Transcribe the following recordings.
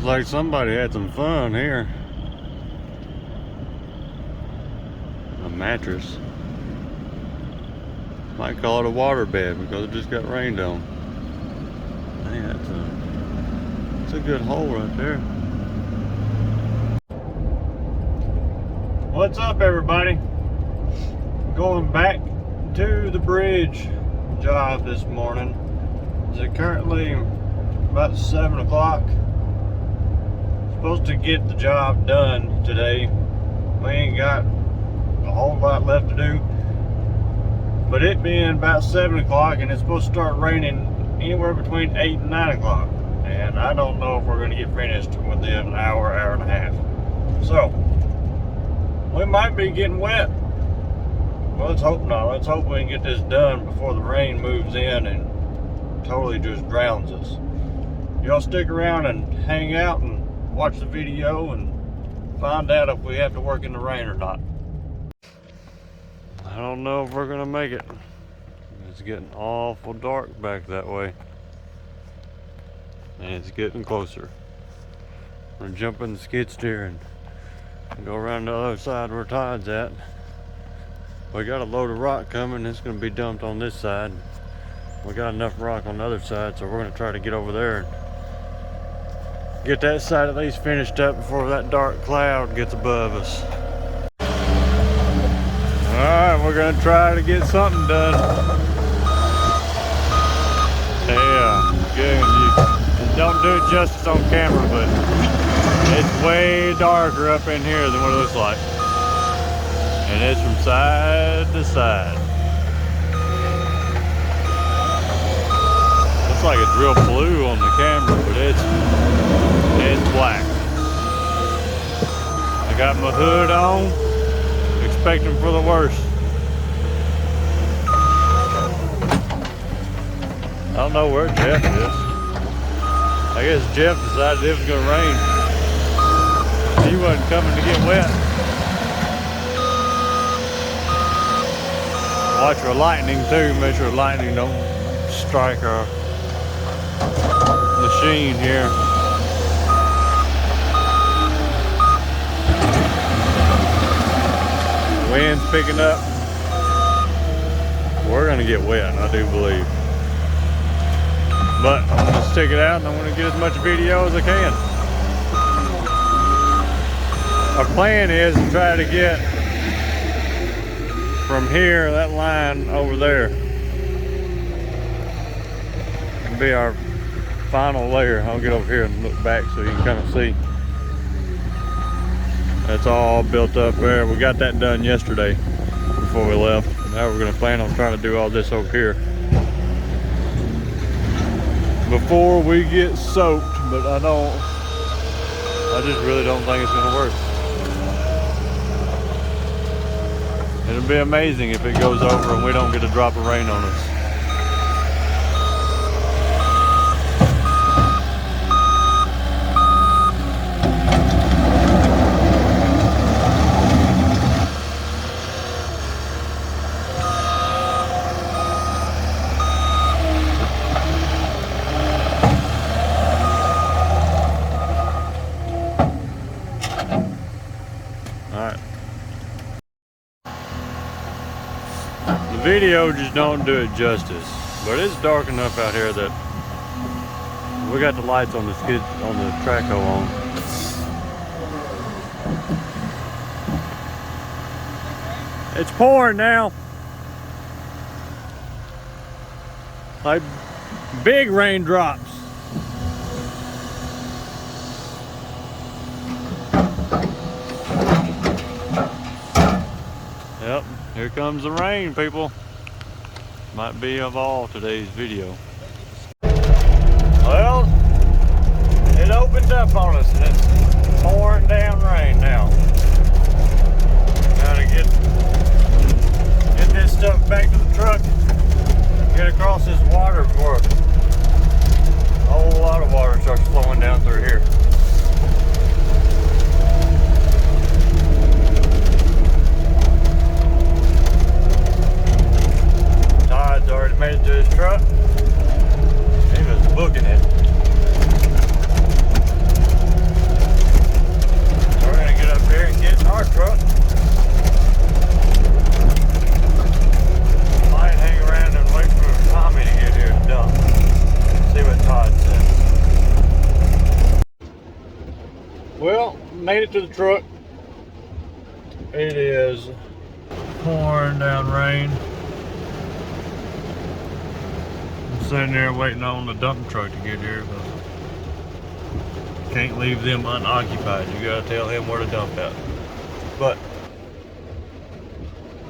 like somebody had some fun here. A mattress. Might call it a water bed because it just got rained on. Hey, that's a good hole right there. What's up, everybody? Going back to the bridge job this morning. It's currently about 7 o'clock. Supposed to get the job done today. We ain't got a whole lot left to do. But it being about 7 o'clock and it's supposed to start raining anywhere between 8 and 9 o'clock. And I don't know if we're going to get finished within an hour, hour and a half. So, we might be getting wet. Well, let's hope not. Let's hope we can get this done before the rain moves in and totally just drowns us. Y'all stick around and hang out and watch the video and find out if we have to work in the rain or not. I don't know if we're gonna make it. It's getting awful dark back that way. And it's getting closer. We're gonna jump in the skid steer and go around the other side where Todd's at. We got a load of rock coming. It's gonna be dumped on this side. We got enough rock on the other side, so we're gonna try to get over there and get that side at least finished up before that dark cloud gets above us. Alright, we're gonna try to get something done. Yeah, good. You don't do it justice on camera, but it's way darker up in here than what it looks like. And it's from side to side. Looks like it's real blue on the camera, but it's black. I got my hood on, expecting for the worst. I don't know where Jeff is. I guess Jeff decided it was gonna rain. He wasn't coming to get wet. Watch for lightning too, make sure lightning don't strike our machine here. The wind's picking up. We're gonna get wet, I do believe. But I'm gonna stick it out and I'm gonna get as much video as I can. Our plan is to try to get from here, that line over there, and be our final layer. I'll get over here and look back so you can kind of see. That's all built up there. We got that done yesterday before we left. Now we're gonna plan on trying to do all this over here before we get soaked, but I just really don't think it's gonna work. It'll be amazing if it goes over and we don't get a drop of rain on us. The video just don't do it justice, but it's dark enough out here that we got the lights on the Traco on. It's pouring now, like big raindrops. Yep, here comes the rain, people. Might be of all today's video. Well, it opened up on us and it's pouring down rain now. Gotta get this stuff back to the truck, get across this water before a whole lot of water starts flowing down through here. Todd's already made it to his truck. He was booking it. get to the truck. It is pouring down rain. I'm sitting there waiting on the dump truck to get here because can't leave them unoccupied. You gotta tell him where to dump at. But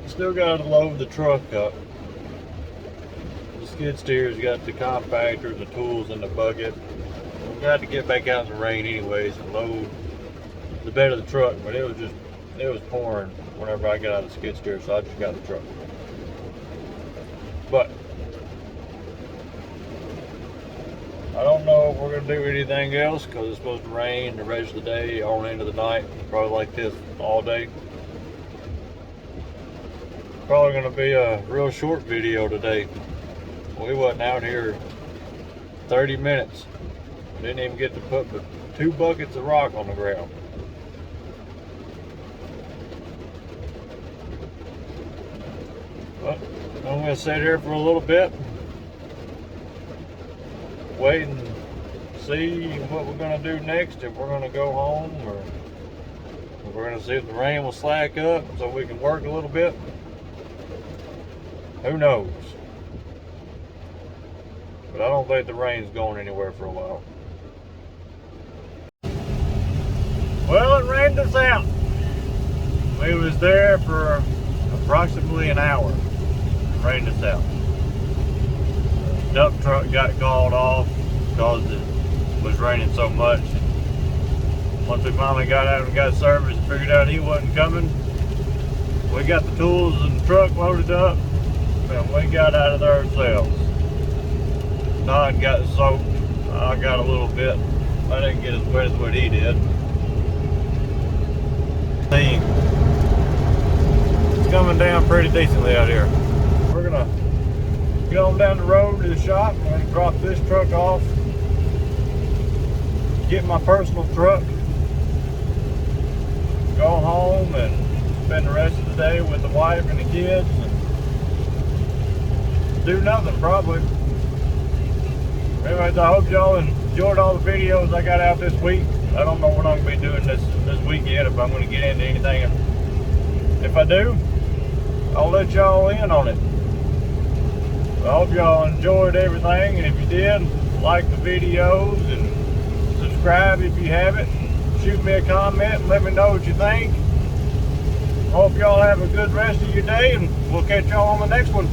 still gotta load the truck up. The skid steer's got the compactor, the tools, and the bucket. We got to get back out in the rain anyways and load the bed of the truck, but it was pouring whenever I got out of the skid steer, so I just got the truck. But I don't know if we're gonna do anything else because it's supposed to rain the rest of the day on into the night, probably like this all day. Probably gonna be a real short video today. We wasn't out here 30 minutes. Didn't even get to put but 2 buckets of rock on the ground. But I'm gonna sit here for a little bit, wait and see what we're gonna do next. If we're gonna go home, or if we're gonna see if the rain will slack up so we can work a little bit. Who knows? But I don't think the rain's going anywhere for a while. Well, it rained us out. We was there for approximately an hour. It rained us out. The dump truck got called off because it was raining so much. Once we finally got out and got service and figured out he wasn't coming, we got the tools and the truck loaded up and we got out of there ourselves. Todd got soaked. I got a little bit. I didn't get as wet as what he did. It's coming down pretty decently out here. We're gonna get on down the road to the shop. I'm gonna drop this truck off, get my personal truck, go home and spend the rest of the day with the wife and the kids and do nothing probably. Anyways, I hope y'all enjoyed all the videos I got out this week. I don't know what I'm going to be doing this week yet, if I'm going to get into anything. If I do, I'll let y'all in on it. I hope y'all enjoyed everything, and if you did, like the videos and subscribe if you haven't. Shoot me a comment and let me know what you think. Hope y'all have a good rest of your day, and we'll catch y'all on the next one.